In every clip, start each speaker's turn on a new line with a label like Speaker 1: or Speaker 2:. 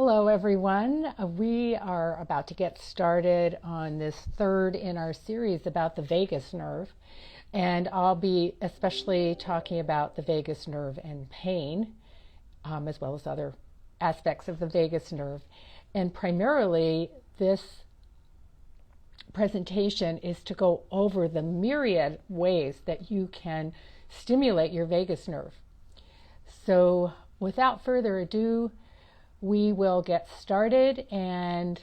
Speaker 1: Hello everyone. We are about to get started on this third in our series about the vagus nerve, and I'll be especially talking about the vagus nerve and pain, as well as other aspects of the vagus nerve. And primarily this presentation is to go over the myriad ways that you can stimulate your vagus nerve. So without further ado, we will get started, and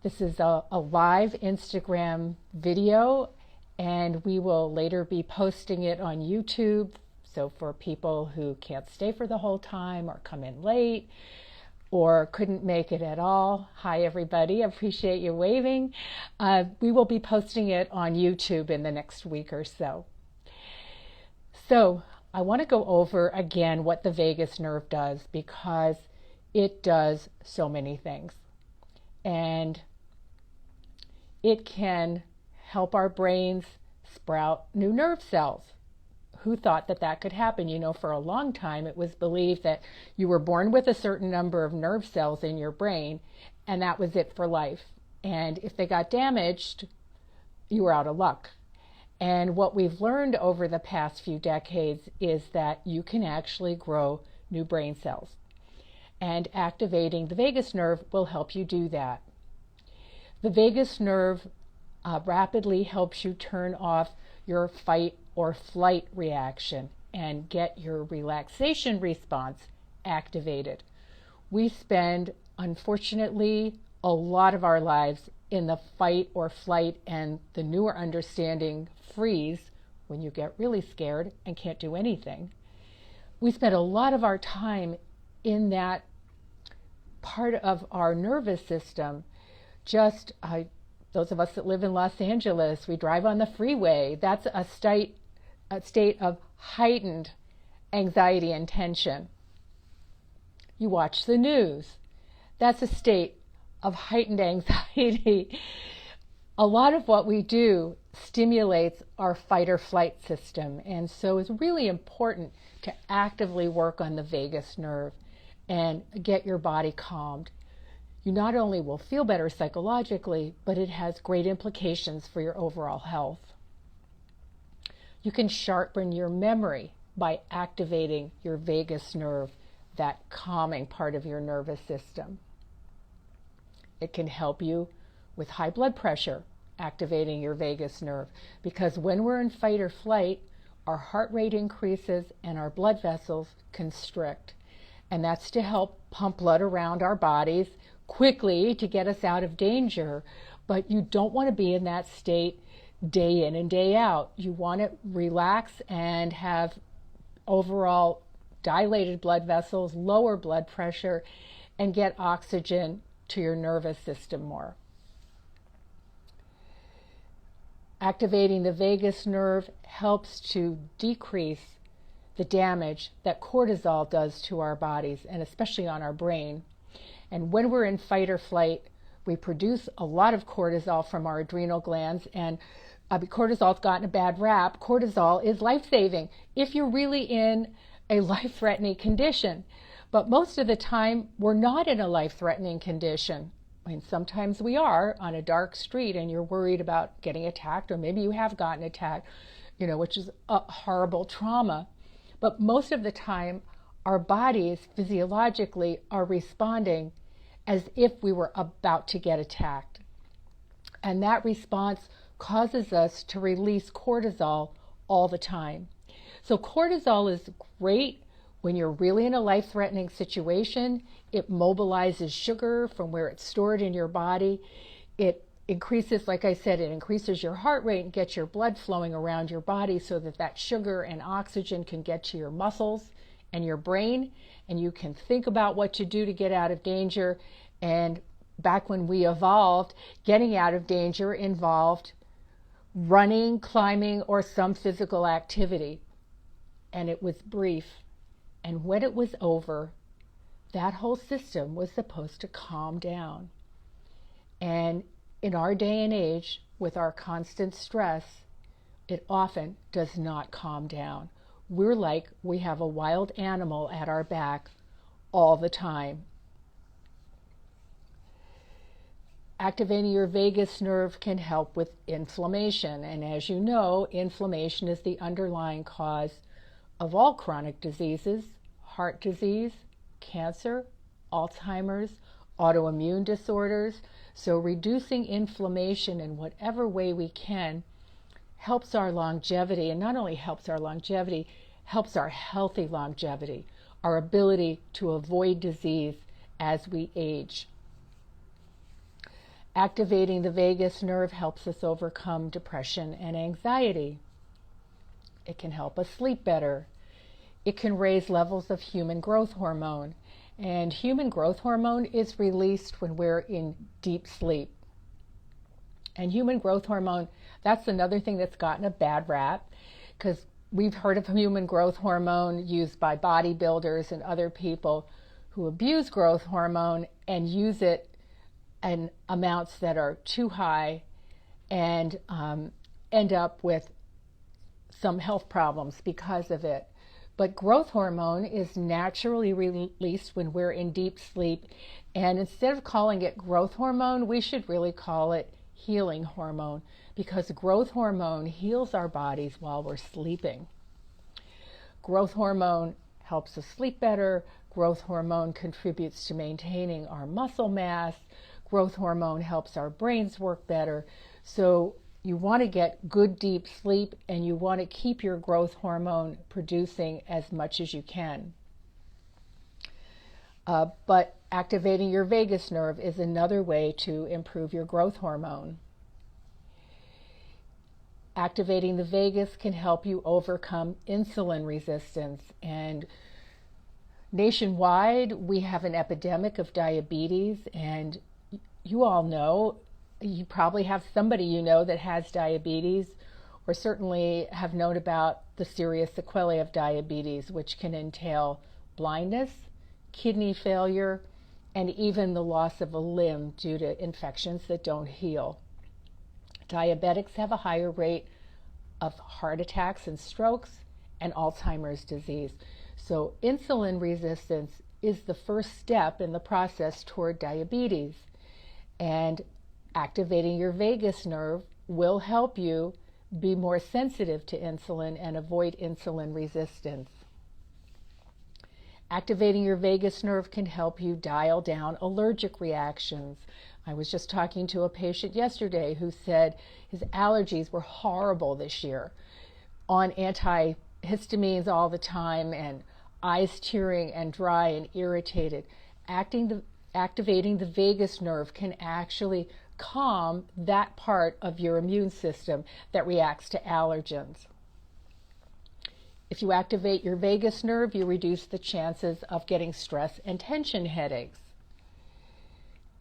Speaker 1: this is a live Instagram video, and we will later be posting it on YouTube. So for people who can't stay for the whole time or come in late or couldn't make it at all, hi everybody, appreciate you waving. We will be posting it on YouTube in the next week or so. So I want to go over again what the vagus nerve does, because it does so many things, and it can help our brains sprout new nerve cells. Who thought that that could happen? You know, for a long time it was believed that you were born with a certain number of nerve cells in your brain and that was it for life. And if they got damaged, you were out of luck. And what we've learned over the past few decades is that you can actually grow new brain cells. And activating the vagus nerve will help you do that. The vagus nerve rapidly helps you turn off your fight or flight reaction and get your relaxation response activated. We spend, unfortunately, a lot of our lives in the fight or flight and the newer understanding freeze, when you get really scared and can't do anything. We spend a lot of our time in that part of our nervous system. Just those of us that live in Los Angeles, we drive on the freeway. That's a state of heightened anxiety and tension. You watch the news. That's a state of heightened anxiety. A lot of what we do stimulates our fight or flight system, and so it's really important to actively work on the vagus nerve and get your body calmed. You not only will feel better psychologically, but it has great implications for your overall health. You can sharpen your memory by activating your vagus nerve, that calming part of your nervous system. It can help you with high blood pressure, activating your vagus nerve, because when we're in fight or flight, our heart rate increases and our blood vessels constrict. And that's to help pump blood around our bodies quickly to get us out of danger. But you don't want to be in that state day in and day out. You want to relax and have overall dilated blood vessels, lower blood pressure, and get oxygen to your nervous system more. Activating the vagus nerve helps to decrease the damage that cortisol does to our bodies, and especially on our brain. And when we're in fight or flight, we produce a lot of cortisol from our adrenal glands, and cortisol's gotten a bad rap. Cortisol is life-saving if you're really in a life-threatening condition. But most of the time, we're not in a life-threatening condition. I mean, sometimes we are on a dark street and you're worried about getting attacked, or maybe you have gotten attacked, which is a horrible trauma. But most of the time, our bodies physiologically are responding as if we were about to get attacked. And that response causes us to release cortisol all the time. So cortisol is great when you're really in a life-threatening situation. It mobilizes sugar from where it's stored in your body. It increases, like I said, it increases your heart rate and gets your blood flowing around your body so that that sugar and oxygen can get to your muscles and your brain, and you can think about what to do to get out of danger. And back when we evolved, getting out of danger involved running, climbing, or some physical activity. And it was brief. And when it was over, that whole system was supposed to calm down. And in our day and age, with our constant stress, it often does not calm down. We're like we have a wild animal at our back all the time. Activating your vagus nerve can help with inflammation. And as you know, inflammation is the underlying cause of all chronic diseases, heart disease, cancer, Alzheimer's, autoimmune disorders. So reducing inflammation in whatever way we can helps our longevity, and not only helps our longevity, helps our healthy longevity, our ability to avoid disease as we age. Activating the vagus nerve helps us overcome depression and anxiety. It can help us sleep better. It can raise levels of human growth hormone. And human growth hormone is released when we're in deep sleep. And human growth hormone, that's another thing that's gotten a bad rap, because we've heard of human growth hormone used by bodybuilders and other people who abuse growth hormone and use it in amounts that are too high and end up with some health problems because of it. But growth hormone is naturally released when we're in deep sleep. And instead of calling it growth hormone, we should really call it healing hormone, because growth hormone heals our bodies while we're sleeping. Growth hormone helps us sleep better. Growth hormone contributes to maintaining our muscle mass. Growth hormone helps our brains work better. So you want to get good deep sleep, and you want to keep your growth hormone producing as much as you can. But activating your vagus nerve is another way to improve your growth hormone. Activating the vagus can help you overcome insulin resistance. And nationwide, we have an epidemic of diabetes, and you all know, you probably have somebody you know that has diabetes, or certainly have known about the serious sequelae of diabetes, which can entail blindness, kidney failure, and even the loss of a limb due to infections that don't heal. Diabetics have a higher rate of heart attacks and strokes and Alzheimer's disease. So insulin resistance is the first step in the process toward diabetes. And activating your vagus nerve will help you be more sensitive to insulin and avoid insulin resistance. Activating your vagus nerve can help you dial down allergic reactions. I was just talking to a patient yesterday who said his allergies were horrible this year, on antihistamines all the time, and eyes tearing and dry and irritated. Activating the vagus nerve can actually calm that part of your immune system that reacts to allergens. If you activate your vagus nerve, you reduce the chances of getting stress and tension headaches.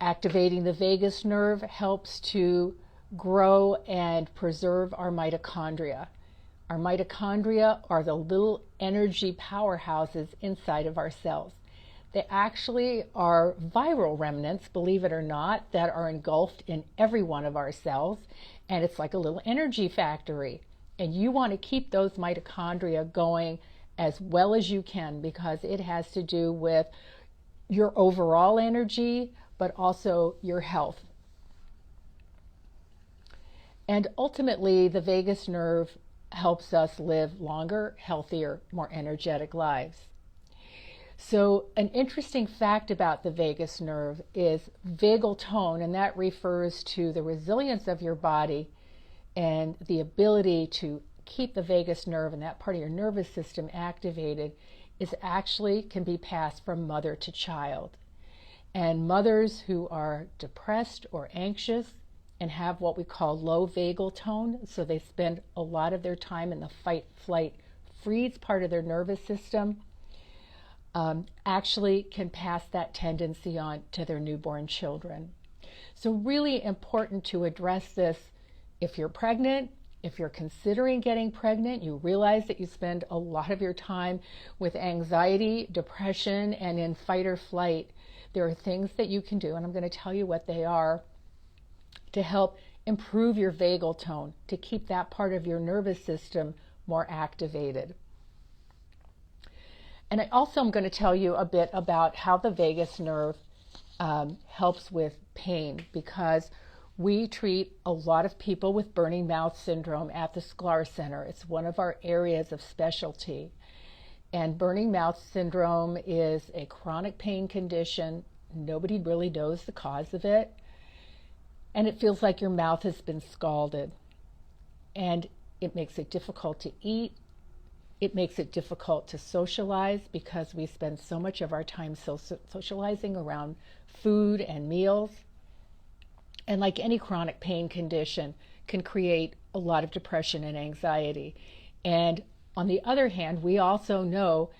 Speaker 1: Activating the vagus nerve helps to grow and preserve our mitochondria. Our mitochondria are the little energy powerhouses inside of our cells. They actually are viral remnants, believe it or not, that are engulfed in every one of our cells, and it's like a little energy factory. And you want to keep those mitochondria going as well as you can, because it has to do with your overall energy, but also your health. And ultimately, the vagus nerve helps us live longer, healthier, more energetic lives. So an interesting fact about the vagus nerve is vagal tone, and that refers to the resilience of your body and the ability to keep the vagus nerve and that part of your nervous system activated is actually can be passed from mother to child. And mothers who are depressed or anxious and have what we call low vagal tone, so they spend a lot of their time in the fight, flight, freeze part of their nervous system, actually can pass that tendency on to their newborn children. So really important to address this. If you're pregnant, if you're considering getting pregnant, you realize that you spend a lot of your time with anxiety, depression, and in fight or flight. There are things that you can do, and I'm going to tell you what they are, to help improve your vagal tone, to keep that part of your nervous system more activated. And I also am going to tell you a bit about how the vagus nerve helps with pain, because we treat a lot of people with burning mouth syndrome at the Sklar Center. It's one of our areas of specialty. And burning mouth syndrome is a chronic pain condition. Nobody really knows the cause of it. And it feels like your mouth has been scalded. And it makes it difficult to eat. It makes it difficult to socialize, because we spend so much of our time socializing around food and meals. And like any chronic pain condition, can create a lot of depression and anxiety. And on the other hand, we also know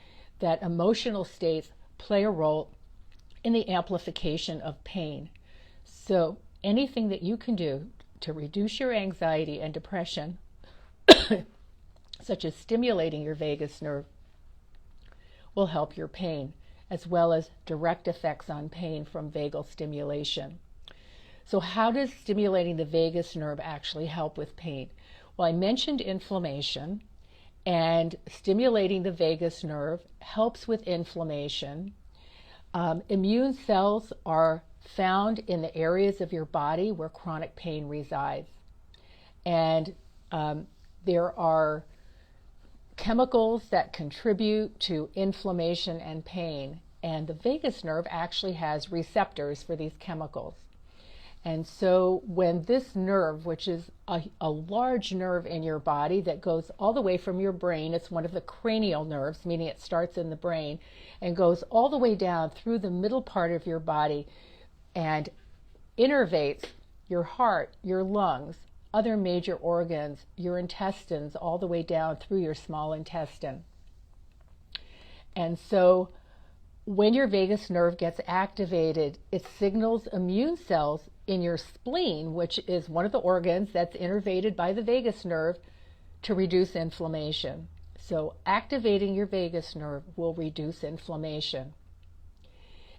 Speaker 1: that emotional states play a role in the amplification of pain. So anything that you can do to reduce your anxiety and depression, such as stimulating your vagus nerve, will help your pain, as well as direct effects on pain from vagal stimulation. So how does stimulating the vagus nerve actually help with pain? Well, I mentioned inflammation, and stimulating the vagus nerve helps with inflammation. Immune cells are found in the areas of your body where chronic pain resides. And there are chemicals that contribute to inflammation and pain. And the vagus nerve actually has receptors for these chemicals. And so when this nerve, which is a large nerve in your body that goes all the way from your brain, it's one of the cranial nerves, meaning it starts in the brain, and goes all the way down through the middle part of your body and innervates your heart, your lungs, other major organs, your intestines, all the way down through your small intestine. And so when your vagus nerve gets activated, it signals immune cells in your spleen, which is one of the organs that's innervated by the vagus nerve, to reduce inflammation. So activating your vagus nerve will reduce inflammation.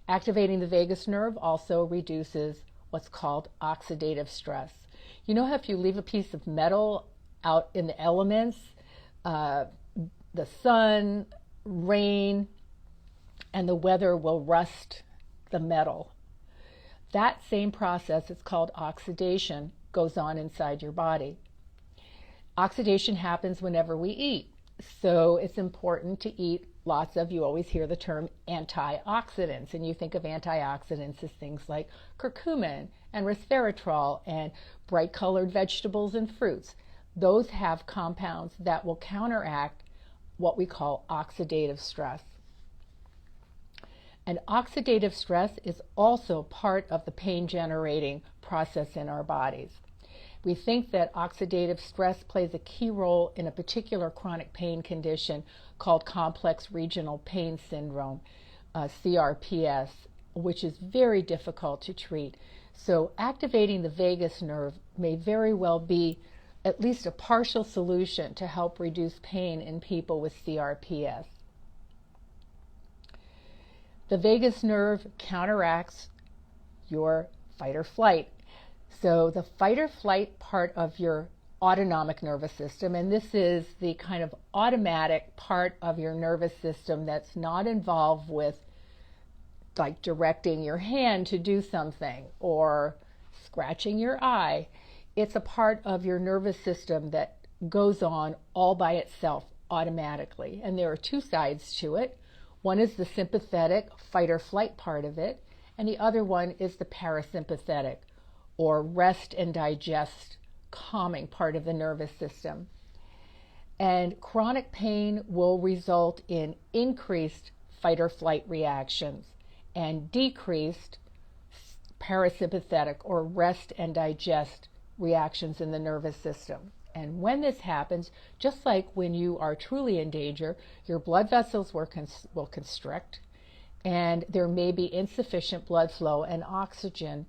Speaker 1: Activating the vagus nerve also reduces what's called oxidative stress. You know how if you leave a piece of metal out in the elements, the sun, rain, and the weather will rust the metal? That same process, it's called oxidation, goes on inside your body. Oxidation happens whenever we eat. So it's important to eat lots of, you always hear the term antioxidants, and you think of antioxidants as things like curcumin and resveratrol and bright colored vegetables and fruits. Those have compounds that will counteract what we call oxidative stress. And oxidative stress is also part of the pain-generating process in our bodies. We think that oxidative stress plays a key role in a particular chronic pain condition called complex regional pain syndrome, CRPS, which is very difficult to treat. So activating the vagus nerve may very well be at least a partial solution to help reduce pain in people with CRPS. The vagus nerve counteracts your fight or flight. So the fight or flight part of your autonomic nervous system, and this is the kind of automatic part of your nervous system that's not involved with like directing your hand to do something or scratching your eye. It's a part of your nervous system that goes on all by itself automatically. And there are two sides to it. One is the sympathetic fight or flight part of it, and the other one is the parasympathetic, or rest and digest, calming part of the nervous system. And chronic pain will result in increased fight or flight reactions and decreased parasympathetic or rest and digest reactions in the nervous system. And when this happens, just like when you are truly in danger, your blood vessels will constrict, and there may be insufficient blood flow and oxygen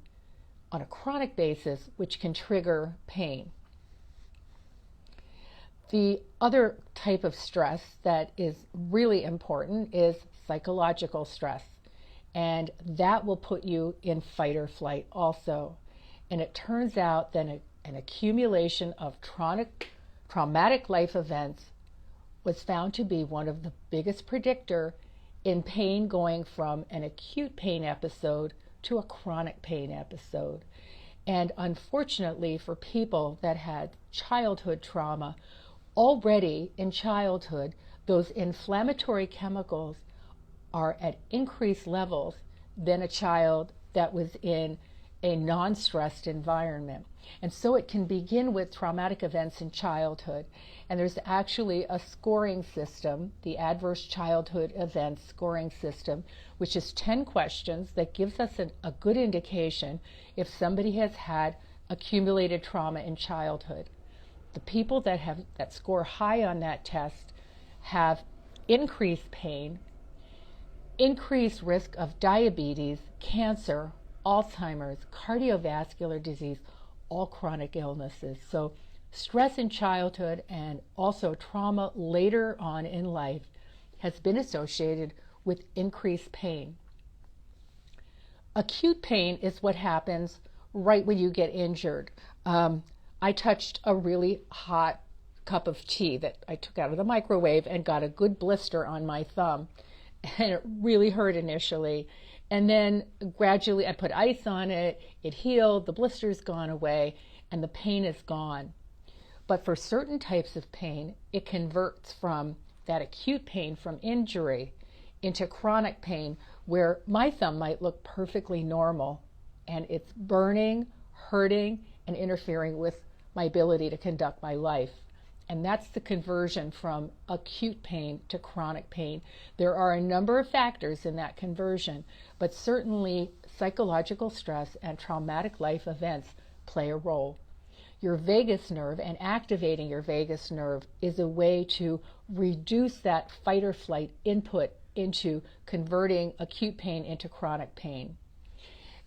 Speaker 1: on a chronic basis, which can trigger pain. The other type of stress that is really important is psychological stress, and that will put you in fight or flight also. And it turns out that an accumulation of traumatic life events was found to be one of the biggest predictor in pain going from an acute pain episode to a chronic pain episode. And unfortunately, for people that had childhood trauma, already in childhood, those inflammatory chemicals are at increased levels than a child that was in a non-stressed environment. And so it can begin with traumatic events in childhood. And there's actually a scoring system, the Adverse Childhood Events Scoring System, which is 10 questions that gives us a good indication if somebody has had accumulated trauma in childhood. The people that score high on that test have increased pain, increased risk of diabetes, cancer, Alzheimer's, cardiovascular disease, all chronic illnesses. So stress in childhood and also trauma later on in life has been associated with increased pain. Acute pain is what happens right when you get injured. I touched a really hot cup of tea that I took out of the microwave and got a good blister on my thumb, and it really hurt initially. And then gradually I put ice on it, it healed, the blister's gone away, and the pain is gone. But for certain types of pain, it converts from that acute pain from injury into chronic pain, where my thumb might look perfectly normal, and it's burning, hurting, and interfering with my ability to conduct my life. And that's the conversion from acute pain to chronic pain. There are a number of factors in that conversion, but certainly psychological stress and traumatic life events play a role. Your vagus nerve and activating your vagus nerve is a way to reduce that fight or flight input into converting acute pain into chronic pain.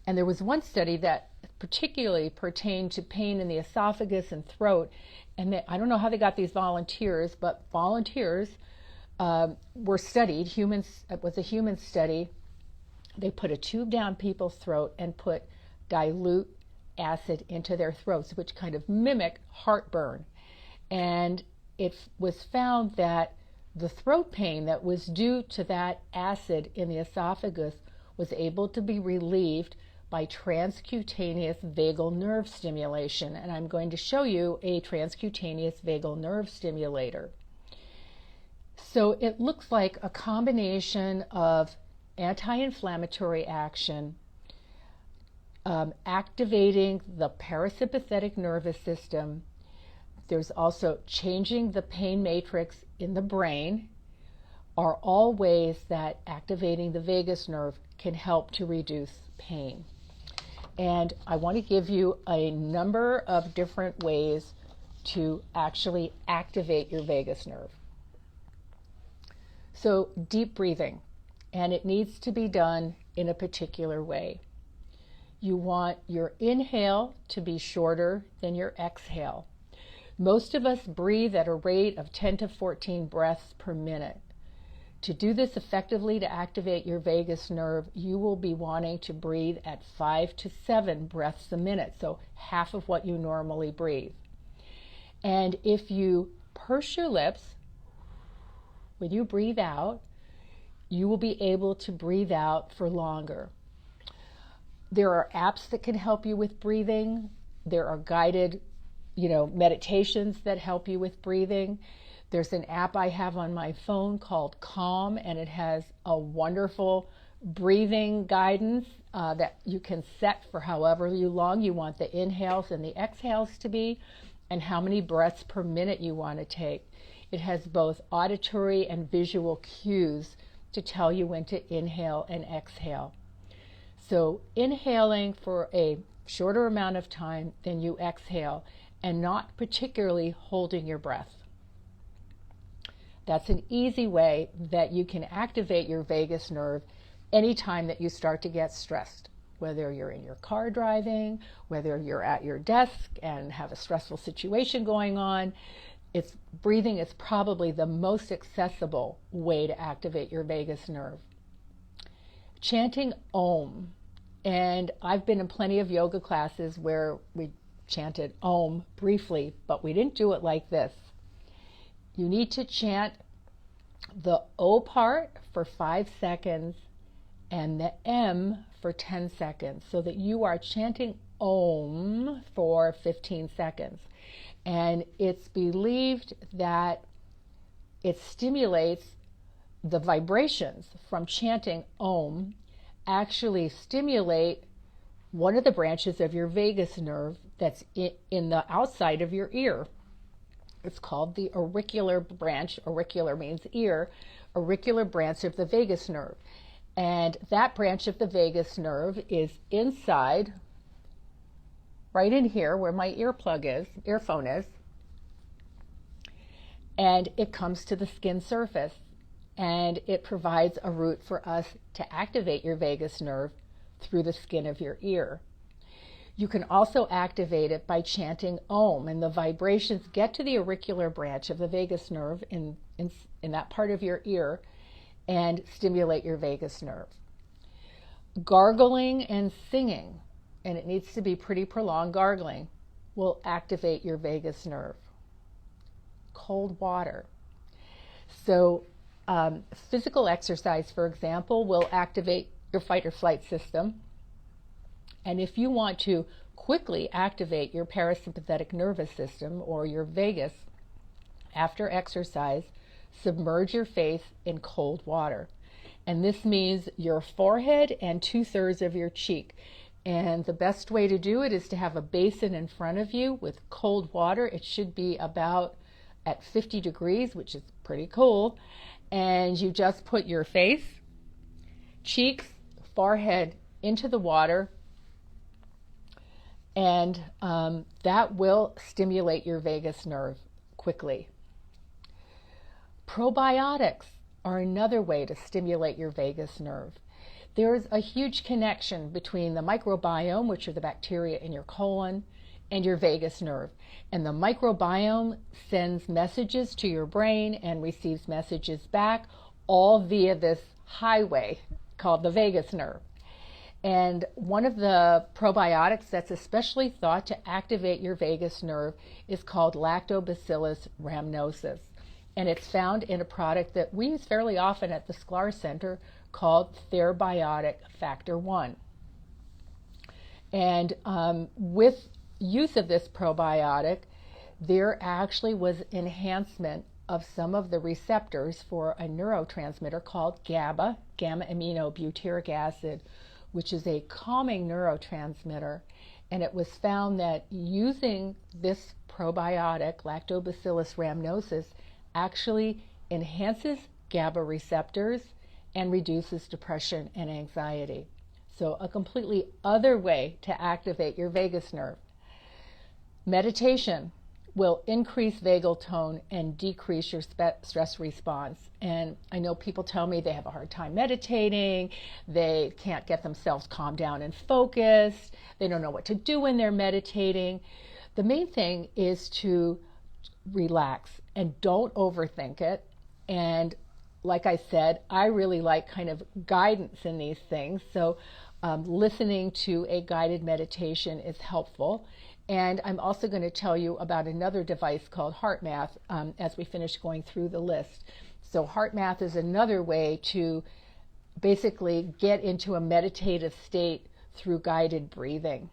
Speaker 1: And there was one study that particularly pertained to pain in the esophagus and throat. And I don't know how they got these volunteers, but volunteers were studied. Humans, it was a human study. They put a tube down people's throat and put dilute acid into their throats, which kind of mimic heartburn. And it was found that the throat pain that was due to that acid in the esophagus was able to be relieved by transcutaneous vagal nerve stimulation. And I'm going to show you a transcutaneous vagal nerve stimulator. So it looks like a combination of anti-inflammatory action, activating the parasympathetic nervous system. There's also changing the pain matrix in the brain, are all ways that activating the vagus nerve can help to reduce pain. And I want to give you a number of different ways to actually activate your vagus nerve. So deep breathing, and it needs to be done in a particular way. You want your inhale to be shorter than your exhale. Most of us breathe at a rate of 10 to 14 breaths per minute. To do this effectively, to activate your vagus nerve, you will be wanting to breathe at 5 to 7 breaths a minute, so half of what you normally breathe. And if you purse your lips when you breathe out, you will be able to breathe out for longer. There are apps that can help you with breathing. There are guided, meditations that help you with breathing. There's an app I have on my phone called Calm, and it has a wonderful breathing guidance that you can set for however long you want the inhales and the exhales to be, and how many breaths per minute you want to take. It has both auditory and visual cues to tell you when to inhale and exhale. So inhaling for a shorter amount of time than you exhale, and not particularly holding your breath. That's an easy way that you can activate your vagus nerve anytime that you start to get stressed, whether you're in your car driving, whether you're at your desk and have a stressful situation going on. Breathing is probably the most accessible way to activate your vagus nerve. Chanting Om, and I've been in plenty of yoga classes where we chanted Om briefly, but we didn't do it like this. You need to chant the O part for 5 seconds and the M for 10 seconds, so that you are chanting Om for 15 seconds. And it's believed that it stimulates the vibrations from chanting Om, actually stimulate one of the branches of your vagus nerve that's in the outside of your ear. It's called the auricular branch. Auricular means ear. Auricular branch of the vagus nerve. And that branch of the vagus nerve is inside, right in here where my earphone is. And it comes to the skin surface. And it provides a route for us to activate your vagus nerve through the skin of your ear. You can also activate it by chanting Om, and the vibrations get to the auricular branch of the vagus nerve in that part of your ear and stimulate your vagus nerve. Gargling and singing, and it needs to be pretty prolonged gargling, will activate your vagus nerve. Cold water. So physical exercise, for example, will activate your fight or flight system. And if you want to quickly activate your parasympathetic nervous system or your vagus after exercise, submerge your face in cold water. And this means your forehead and 2/3 of your cheek. And the best way to do it is to have a basin in front of you with cold water. It should be about at 50 degrees, which is pretty cool. And you just put your face, cheeks, forehead into the water, and that will stimulate your vagus nerve quickly. Probiotics are another way to stimulate your vagus nerve. There's a huge connection between the microbiome, which are the bacteria in your colon, and your vagus nerve. And the microbiome sends messages to your brain and receives messages back, all via this highway called the vagus nerve. And one of the probiotics that's especially thought to activate your vagus nerve is called Lactobacillus rhamnosus. And it's found in a product that we use fairly often at the Sklar Center called Therabiotic Factor 1. And with use of this probiotic, there actually was enhancement of some of the receptors for a neurotransmitter called GABA, gamma-aminobutyric acid, which is a calming neurotransmitter. And it was found that using this probiotic, Lactobacillus rhamnosus, actually enhances GABA receptors and reduces depression and anxiety. So a completely other way to activate your vagus nerve. Meditation will increase vagal tone and decrease your stress response. And I know people tell me they have a hard time meditating, they can't get themselves calmed down and focused, they don't know what to do when they're meditating. The main thing is to relax and don't overthink it. And like I said, I really like kind of guidance in these things. So listening to a guided meditation is helpful. And I'm also going to tell you about another device called HeartMath as we finish going through the list. So HeartMath is another way to basically get into a meditative state through guided breathing.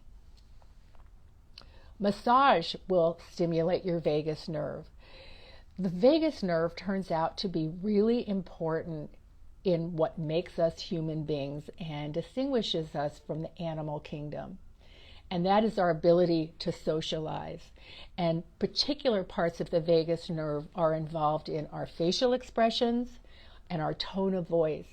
Speaker 1: Massage will stimulate your vagus nerve. The vagus nerve turns out to be really important in what makes us human beings and distinguishes us from the animal kingdom. And that is our ability to socialize. And particular parts of the vagus nerve are involved in our facial expressions and our tone of voice.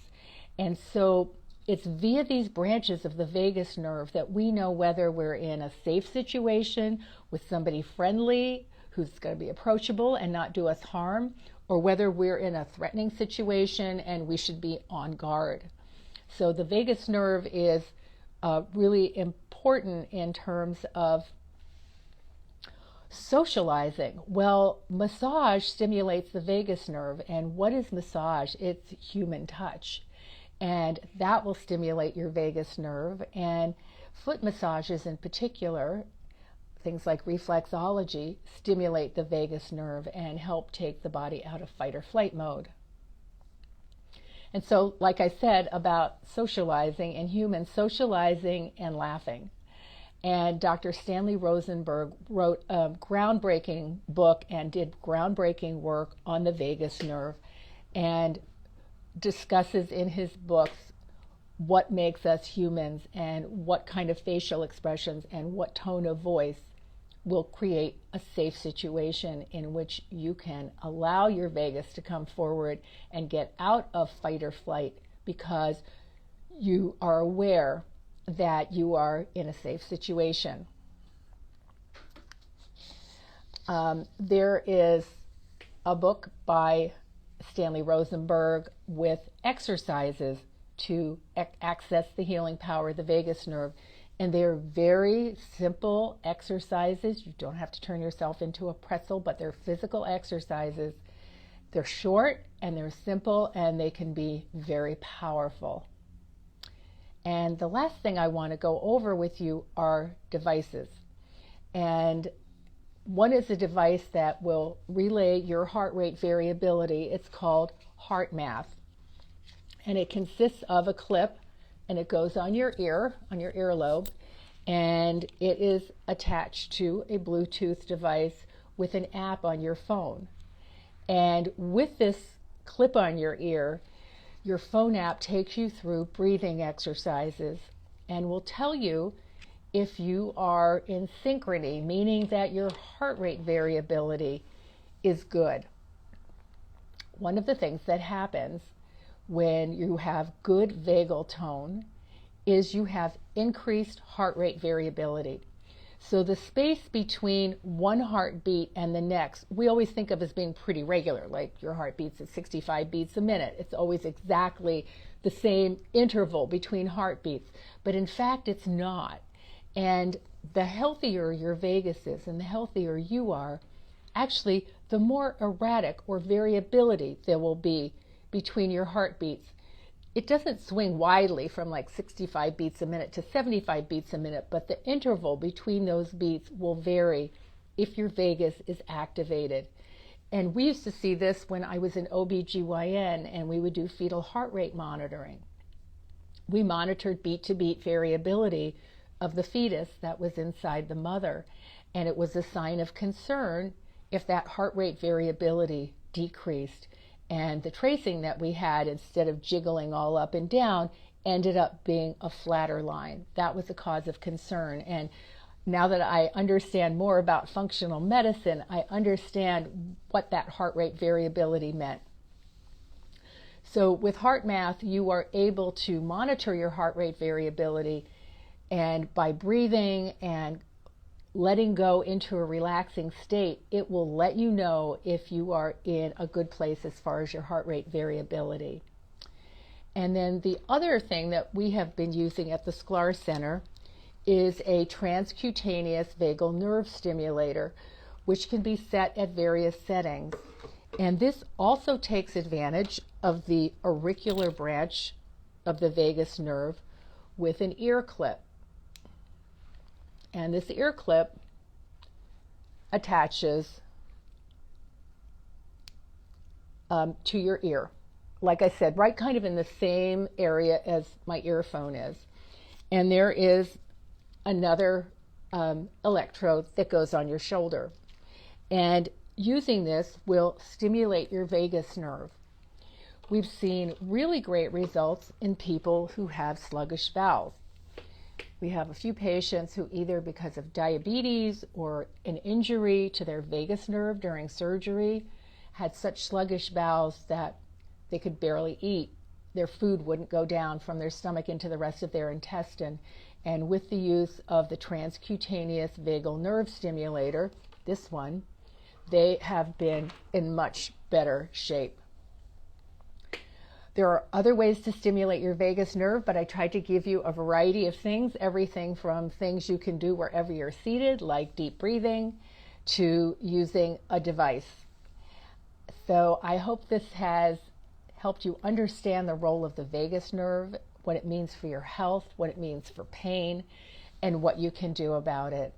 Speaker 1: And so it's via these branches of the vagus nerve that we know whether we're in a safe situation with somebody friendly who's going to be approachable and not do us harm, or whether we're in a threatening situation and we should be on guard. So the vagus nerve is really important in terms of socializing. Well, massage stimulates the vagus nerve. And what is massage? It's human touch. And that will stimulate your vagus nerve. And foot massages in particular, things like reflexology, stimulate the vagus nerve and help take the body out of fight or flight mode. And so, like I said about socializing in humans, socializing and laughing. And Dr. Stanley Rosenberg wrote a groundbreaking book and did groundbreaking work on the vagus nerve, and discusses in his books what makes us humans and what kind of facial expressions and what tone of voice will create a safe situation in which you can allow your vagus to come forward and get out of fight or flight because you are aware that you are in a safe situation. There is a book by Stanley Rosenberg with exercises to access the healing power of the vagus nerve. And they're very simple exercises. You don't have to turn yourself into a pretzel, but they're physical exercises. They're short and they're simple and they can be very powerful. And the last thing I want to go over with you are devices. And one is a device that will relay your heart rate variability. It's called HeartMath. And it consists of a clip, and it goes on your ear, on your earlobe, and it is attached to a Bluetooth device with an app on your phone. And with this clip on your ear, your phone app takes you through breathing exercises and will tell you if you are in synchrony, meaning that your heart rate variability is good. One of the things that happens when you have good vagal tone is you have increased heart rate variability. So the space between one heartbeat and the next, we always think of as being pretty regular, like your heart beats at 65 beats a minute. It's always exactly the same interval between heartbeats, but in fact it's not. And the healthier your vagus is and the healthier you are, actually the more erratic or variability there will be between your heartbeats. It doesn't swing widely from like 65 beats a minute to 75 beats a minute, but the interval between those beats will vary if your vagus is activated. And we used to see this when I was in OBGYN and we would do fetal heart rate monitoring. We monitored beat-to-beat variability of the fetus that was inside the mother, and it was a sign of concern if that heart rate variability decreased. And the tracing that we had, instead of jiggling all up and down, ended up being a flatter line. That was a cause of concern. And now that I understand more about functional medicine, I understand what that heart rate variability meant. So with HeartMath, you are able to monitor your heart rate variability, and by breathing and letting go into a relaxing state, it will let you know if you are in a good place as far as your heart rate variability. And then the other thing that we have been using at the Sklar Center is a transcutaneous vagal nerve stimulator, which can be set at various settings. And this also takes advantage of the auricular branch of the vagus nerve with an ear clip. And this ear clip attaches to your ear. Like I said, right kind of in the same area as my earphone is. And there is another electrode that goes on your shoulder. And using this will stimulate your vagus nerve. We've seen really great results in people who have sluggish bowels. We have a few patients who, either because of diabetes or an injury to their vagus nerve during surgery, had such sluggish bowels that they could barely eat. Their food wouldn't go down from their stomach into the rest of their intestine. And with the use of the transcutaneous vagal nerve stimulator, this one, they have been in much better shape. There are other ways to stimulate your vagus nerve, but I tried to give you a variety of things, everything from things you can do wherever you're seated, like deep breathing, to using a device. So I hope this has helped you understand the role of the vagus nerve, what it means for your health, what it means for pain, and what you can do about it.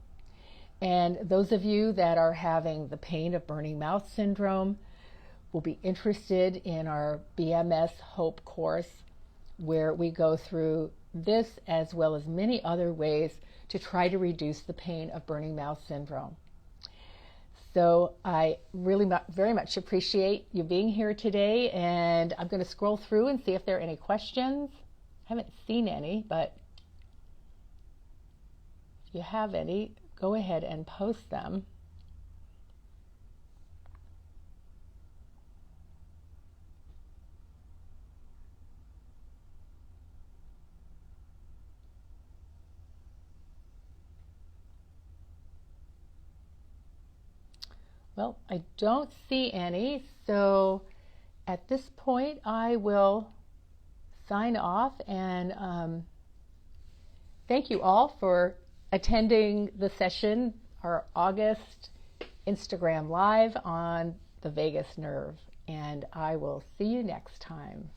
Speaker 1: And those of you that are having the pain of burning mouth syndrome, will be interested in our BMS Hope course, where we go through this as well as many other ways to try to reduce the pain of burning mouth syndrome. So I really very much appreciate you being here today, and I'm going to scroll through and see if there are any questions. I haven't seen any, but if you have any, go ahead and post them. Well, I don't see any, so at this point I will sign off, and thank you all for attending the session, our August Instagram Live on the vagus nerve, and I will see you next time.